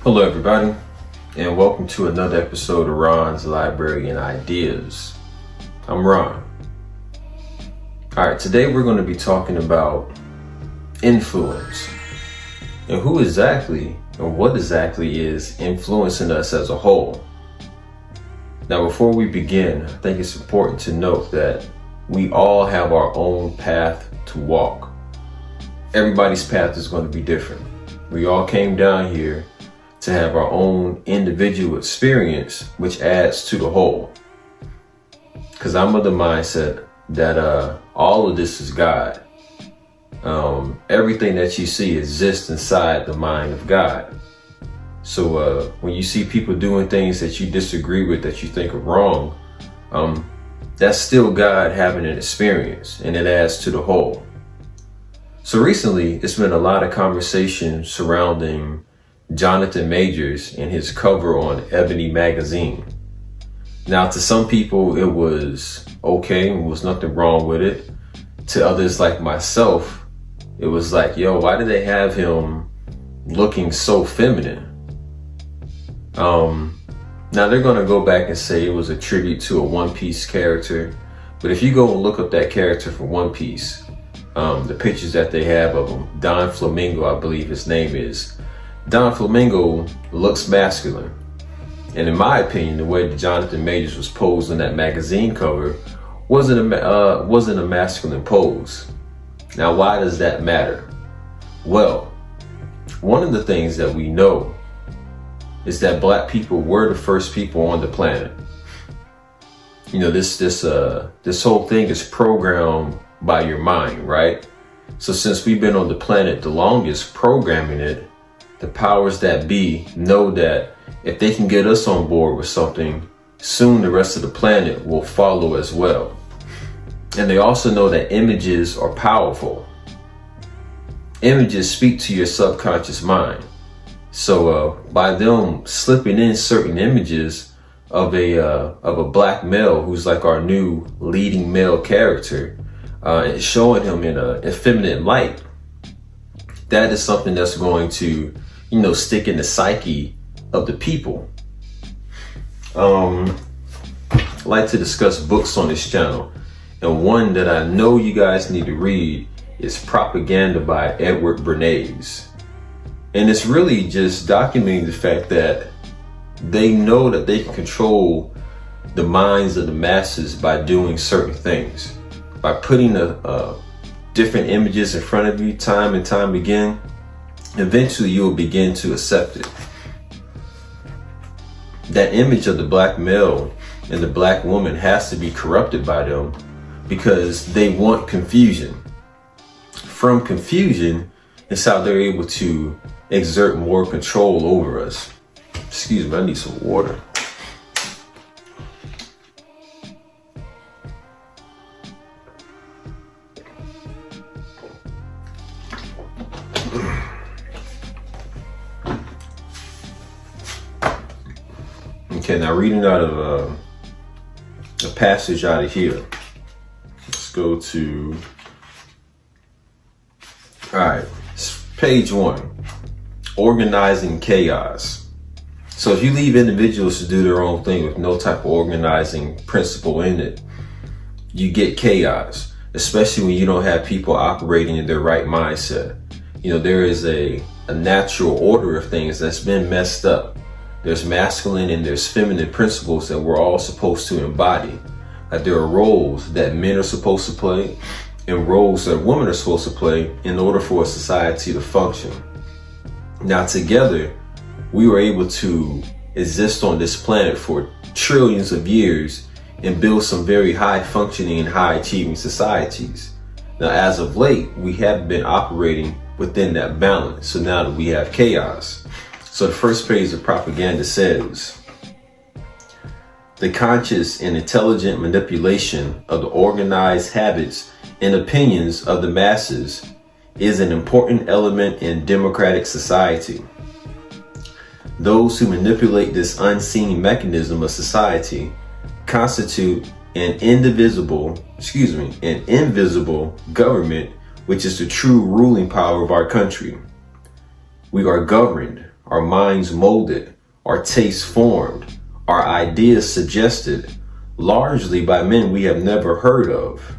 Hello everybody, and welcome to another episode of Ron's Library and Ideas. I'm Ron. Alright, today we're going to be talking about influence and who exactly and what exactly is influencing us as a whole. Now before we begin, I think it's important to note that we all have our own path to walk. Everybody's path is going to be different. We all came down here to have our own individual experience, which adds to the whole. Because I'm of the mindset that all of this is God. Everything that you see exists inside the mind of God. So when you see people doing things that you disagree with, that you think are wrong, that's still God having an experience, and it adds to the whole. So recently, it's been a lot of conversation surrounding Jonathan Majors and his cover on Ebony magazine. Now, to some people, it was okay, there was nothing wrong with it. To others like myself, it was like, yo, why do they have him looking so feminine? Now they're gonna go back and say it was a tribute to a One Piece character. But if you go and look up that character from One Piece, the pictures that they have of him, Don Flamingo, I believe his name is, Don Flamingo looks masculine. And in my opinion, the way that Jonathan Majors was posed on that magazine cover wasn't a masculine pose. Now, why does that matter? Well, one of the things that we know is that black people were the first people on the planet. You know, this whole thing is programmed by your mind, right? So since we've been on the planet the longest, programming it, the powers that be know that if they can get us on board with something, soon the rest of the planet will follow as well. And they also know that images are powerful. Images speak to your subconscious mind. So by them slipping in certain images of a black male who's like our new leading male character, and showing him in a effeminate light, that is something that's going to, you know, stick in the psyche of the people. I like to discuss books on this channel, and one that I know you guys need to read is Propaganda by Edward Bernays. And it's really just documenting the fact that they know that they can control the minds of the masses by doing certain things. By putting different images in front of you time and time again, eventually you will begin to accept it. That image of the black male and the black woman has to be corrupted by them because they want confusion. From confusion is how they're able to exert more control over us. Excuse me, I need some water. Okay, now reading out of a passage out of here. Let's go to, all right, page 1, organizing chaos. So if you leave individuals to do their own thing with no type of organizing principle in it, you get chaos, especially when you don't have people operating in their right mindset. You know, there is a natural order of things that's been messed up. There's masculine and there's feminine principles that we're all supposed to embody. Like there are roles that men are supposed to play and roles that women are supposed to play in order for a society to function. Now together, we were able to exist on this planet for trillions of years and build some very high functioning and high achieving societies. Now as of late, we have been operating within that balance. So now that we have chaos. So the first page of Propaganda says, the conscious and intelligent manipulation of the organized habits and opinions of the masses is an important element in democratic society. Those who manipulate this unseen mechanism of society constitute an invisible government, which is the true ruling power of our country. We are governed, our minds molded, our tastes formed, our ideas suggested, largely by men we have never heard of.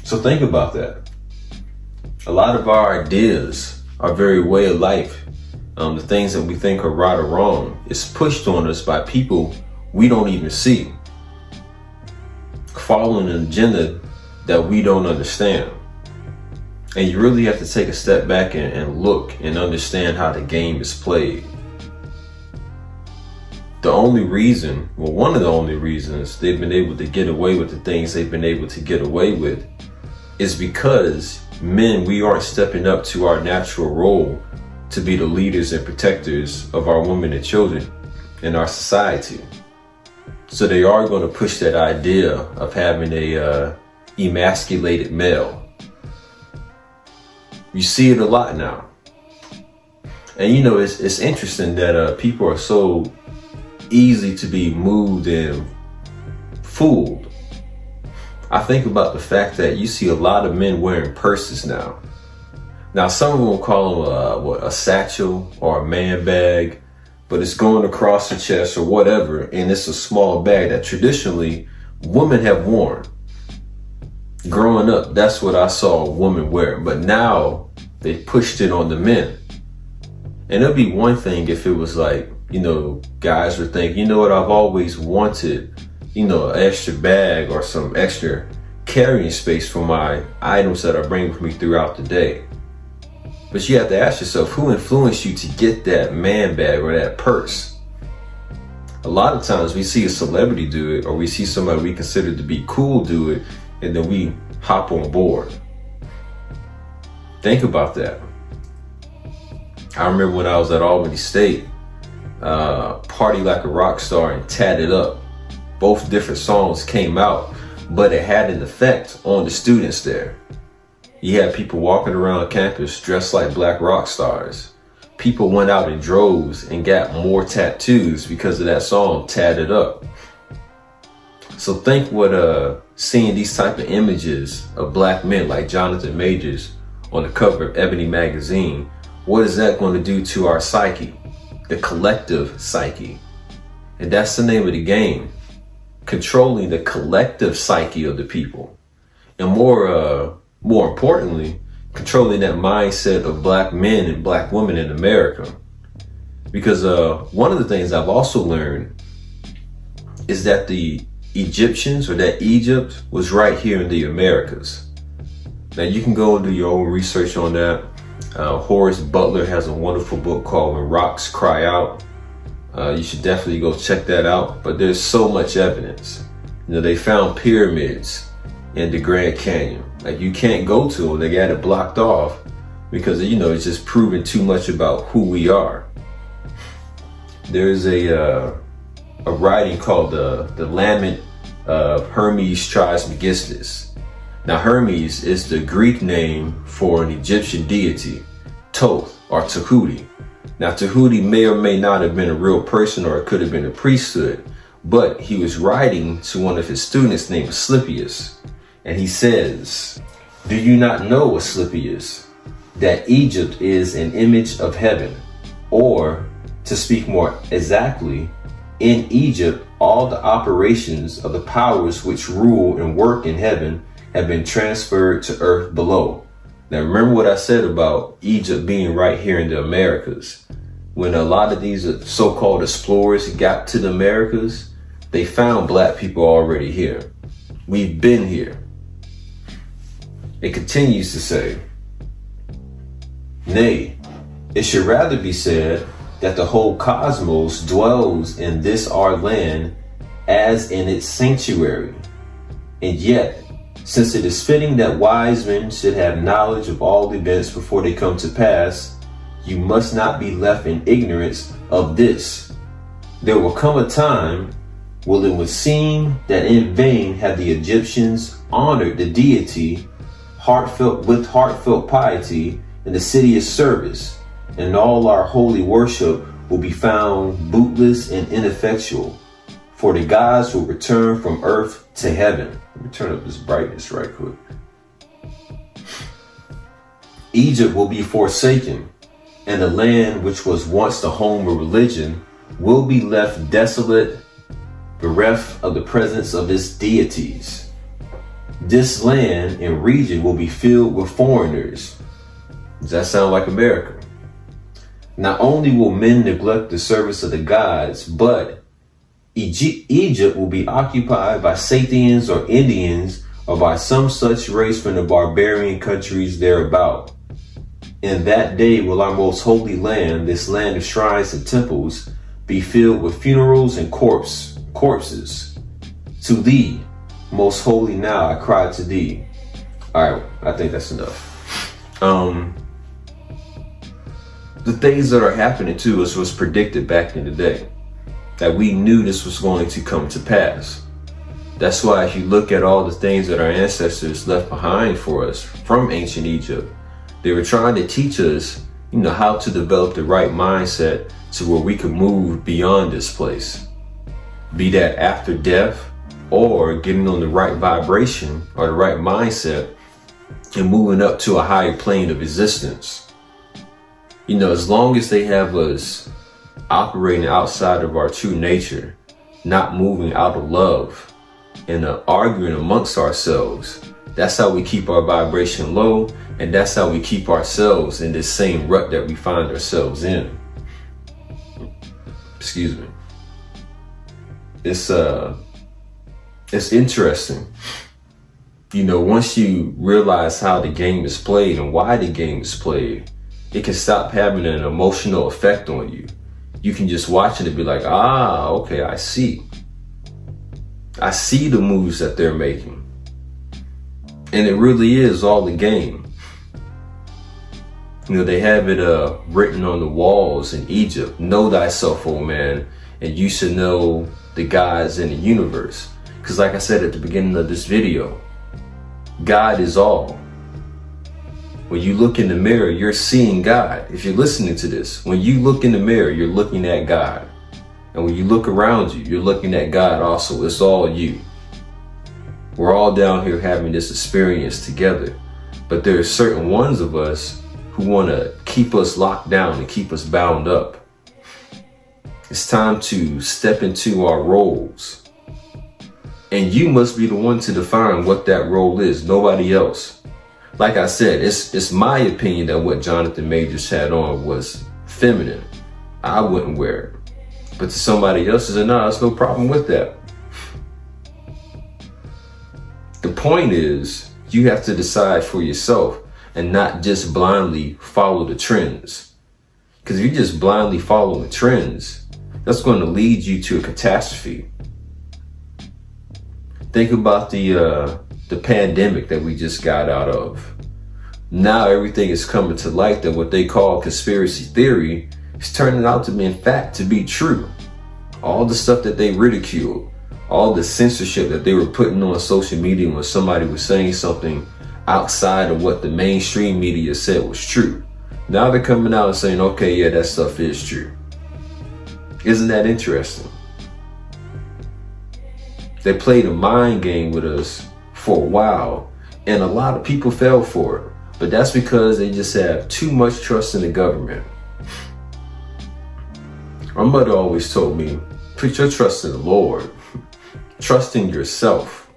So think about that. A lot of our ideas, our very way of life, the things that we think are right or wrong, is pushed on us by people we don't even see, following an agenda that we don't understand. And you really have to take a step back and look and understand how the game is played. The only reason, well, one of the only reasons they've been able to get away with the things they've been able to get away with is because men, we aren't stepping up to our natural role to be the leaders and protectors of our women and children in our society. So they are going to push that idea of having a emasculated male. You see it a lot now. And you know, it's interesting that people are so easy to be moved and fooled. I think about the fact that you see a lot of men wearing purses now. Now, some of them will call them a satchel or a man bag, but it's going across the chest or whatever, and it's a small bag that traditionally women have worn. Growing up, that's what I saw a woman wear, but now they pushed it on the men. And it'd be one thing if it was like, you know, guys would think, you know what, I've always wanted, you know, an extra bag or some extra carrying space for my items that I bring with me throughout the day. But you have to ask yourself, who influenced you to get that man bag or that purse? A lot of times we see a celebrity do it, or we see somebody we consider to be cool do it, and then we hop on board. Think about that. I remember when I was at Albany State, Party Like a Rock Star and Tatted Up. Both different songs came out, but it had an effect on the students there. You had people walking around campus dressed like black rock stars. People went out in droves and got more tattoos because of that song, Tatted Up. So think what seeing these type of images of black men like Jonathan Majors on the cover of Ebony magazine, what is that going to do to our psyche, the collective psyche? And that's the name of the game, controlling the collective psyche of the people. And more importantly, controlling that mindset of black men and black women in America. Because one of the things I've also learned is that the Egyptians, or that Egypt, was right here in the Americas. Now you can go and do your own research on that. Horace Butler has a wonderful book called When Rocks Cry Out. You should definitely go check that out. But there's so much evidence. You know, they found pyramids in the Grand Canyon. Like, you can't go to them. They got it blocked off because, you know, it's just proving too much about who we are. There's a writing called the Lamet of Hermes Trismegistus. Now, Hermes is the Greek name for an Egyptian deity, Thoth or Tahuti. Now, Tahuti may or may not have been a real person, or it could have been a priesthood, but he was writing to one of his students named Asclepius. And he says, "Do you not know, Asclepius, that Egypt is an image of heaven? Or, to speak more exactly, in Egypt, all the operations of the powers which rule and work in heaven have been transferred to earth below." Now, remember what I said about Egypt being right here in the Americas. When a lot of these so-called explorers got to the Americas, they found black people already here. We've been here. It continues to say, "Nay, it should rather be said that the whole cosmos dwells in this our land as in its sanctuary. And yet, since it is fitting that wise men should have knowledge of all events before they come to pass, you must not be left in ignorance of this. There will come a time when it would seem that in vain have the Egyptians honored the deity with heartfelt piety in the city's service, and all our holy worship will be found bootless and ineffectual, for the gods will return from earth to heaven." Let me turn up this brightness right quick. Egypt will be forsaken, and the land which was once the home of religion will be left desolate, bereft of the presence of its deities. This land and region will be filled with foreigners. Does that sound like America? Not only will men neglect the service of the gods, but Egypt will be occupied by Scythians or Indians or by some such race from the barbarian countries thereabout. In that day will our most holy land, this land of shrines and temples, be filled with funerals and corpses. To thee, most holy, now I cry to thee. All right, I think that's enough. The things that are happening to us was predicted back in the day, that we knew this was going to come to pass. That's why if you look at all the things that our ancestors left behind for us from ancient Egypt, they were trying to teach us, how to develop the right mindset to where we could move beyond this place. Be that after death or getting on the right vibration or the right mindset and moving up to a higher plane of existence. As long as they have us operating outside of our true nature, not moving out of love and arguing amongst ourselves, that's how we keep our vibration low, and that's how we keep ourselves in this same rut that we find ourselves in. Excuse me. It's interesting. Once you realize how the game is played and why the game is played, it can stop having an emotional effect on you. You can just watch it and be like, okay, I see. I see the moves that they're making. And it really is all the game. They have it written on the walls in Egypt. Know thyself, O man, and you should know the gods in the universe. Because like I said at the beginning of this video, God is all. When you look in the mirror, you're seeing God. If you're listening to this, when you look in the mirror, you're looking at God. And when you look around you, you're looking at God also. It's all you. We're all down here having this experience together. But there are certain ones of us who want to keep us locked down and keep us bound up. It's time to step into our roles. And you must be the one to define what that role is, nobody else. Like I said, it's my opinion that what Jonathan Majors had on was feminine. I wouldn't wear it. But to somebody else, there's no problem with that. The point is, you have to decide for yourself and not just blindly follow the trends. Because if you just blindly follow the trends, that's going to lead you to a catastrophe. Think about the pandemic that we just got out of. Now everything is coming to light that what they call conspiracy theory is turning out to be, in fact, to be true. All the stuff that they ridiculed, all the censorship that they were putting on social media when somebody was saying something outside of what the mainstream media said was true. Now they're coming out and saying, okay, yeah, that stuff is true. Isn't that interesting? They played a mind game with us for a while, and a lot of people fell for it. But that's because they just have too much trust in the government. My mother always told me, put your trust in the Lord. Trust in yourself.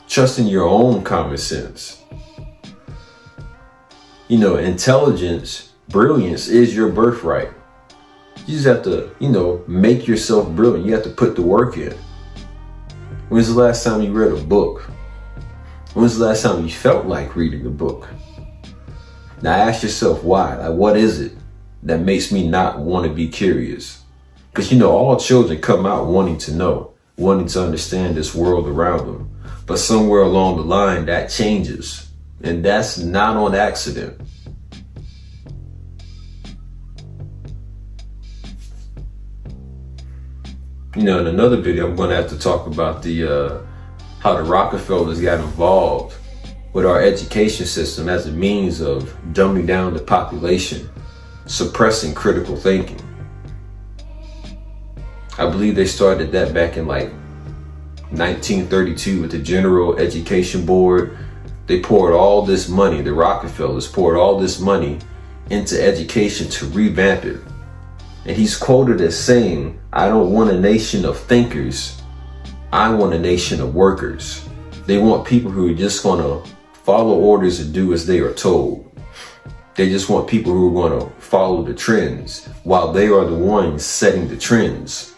Trust in your own common sense. Intelligence, brilliance is your birthright. You just have to, make yourself brilliant. You have to put the work in. When's the last time you read a book? When's the last time you felt like reading a book? Now ask yourself why. Like, what is it that makes me not want to be curious? Because, all children come out wanting to know, wanting to understand this world around them. But somewhere along the line, that changes. And that's not on accident. In another video, I'm going to have to talk about how the Rockefellers got involved with our education system as a means of dumbing down the population, suppressing critical thinking. I believe they started that back in like 1932 with the General Education Board They poured all this money, the Rockefellers poured all this money into education to revamp it. And he's quoted as saying, "I don't want a nation of thinkers. I want a nation of workers." They want people who are just going to follow orders and do as they are told. They just want people who are going to follow the trends while they are the ones setting the trends.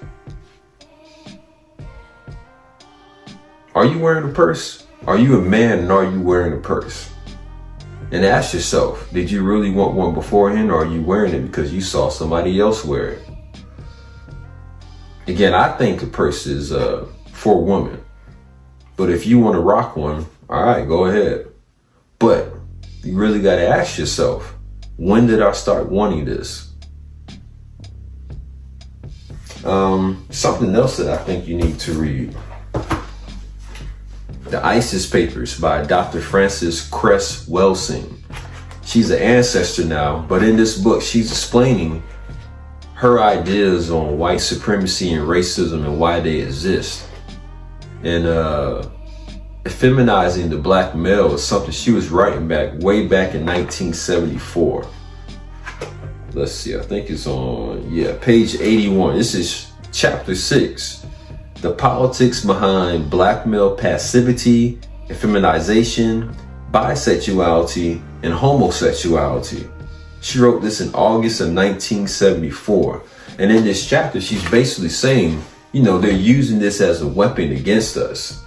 Are you wearing a purse? Are you a man and are you wearing a purse? And ask yourself, did you really want one beforehand, or are you wearing it because you saw somebody else wear it? Again, I think a purse is for women. But if you want to rock one, all right, go ahead. But you really got to ask yourself, when did I start wanting this? Something else that I think you need to read. The ISIS Papers by Dr. Frances Cress Welsing. She's an ancestor now, but in this book, she's explaining her ideas on white supremacy and racism and why they exist. And feminizing the black male is something she was writing way back in 1974. Let's see, I think it's on, page 81. This is chapter 6. The politics behind black male passivity, feminization, bisexuality, and homosexuality. She wrote this in August of 1974. And in this chapter, she's basically saying, you know, they're using this as a weapon against us.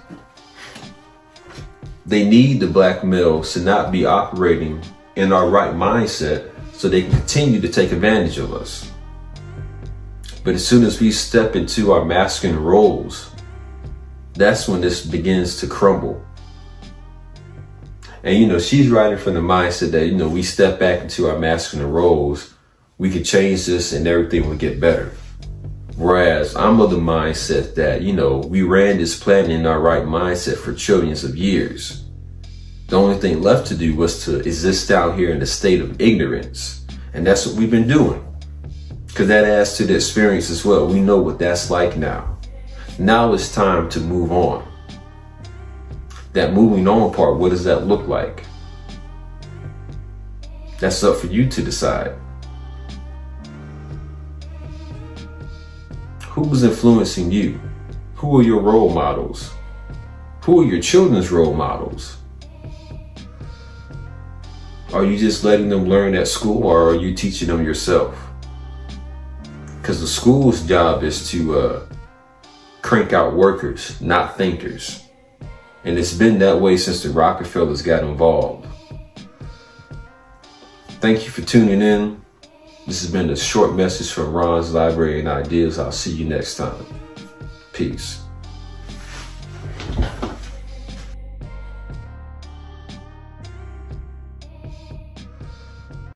They need the black males to not be operating in our right mindset so they can continue to take advantage of us. But as soon as we step into our masculine roles, that's when this begins to crumble. And, you know, she's writing from the mindset that, you know, we step back into our masculine roles, we could change this and everything will get better. Whereas I'm of the mindset that, you know, we ran this planet in our right mindset for trillions of years. The only thing left to do was to exist down here in a state of ignorance. And that's what we've been doing. Because that adds to the experience as well. We know what that's like now. Now it's time to move on. That moving on part, what does that look like? That's up for you to decide. Who's influencing you? Who are your role models? Who are your children's role models? Are you just letting them learn at school, or are you teaching them yourself? Because the school's job is to crank out workers, not thinkers. And it's been that way since the Rockefellers got involved. Thank you for tuning in. This has been a short message from Ron's Library and Ideas. I'll see you next time. Peace.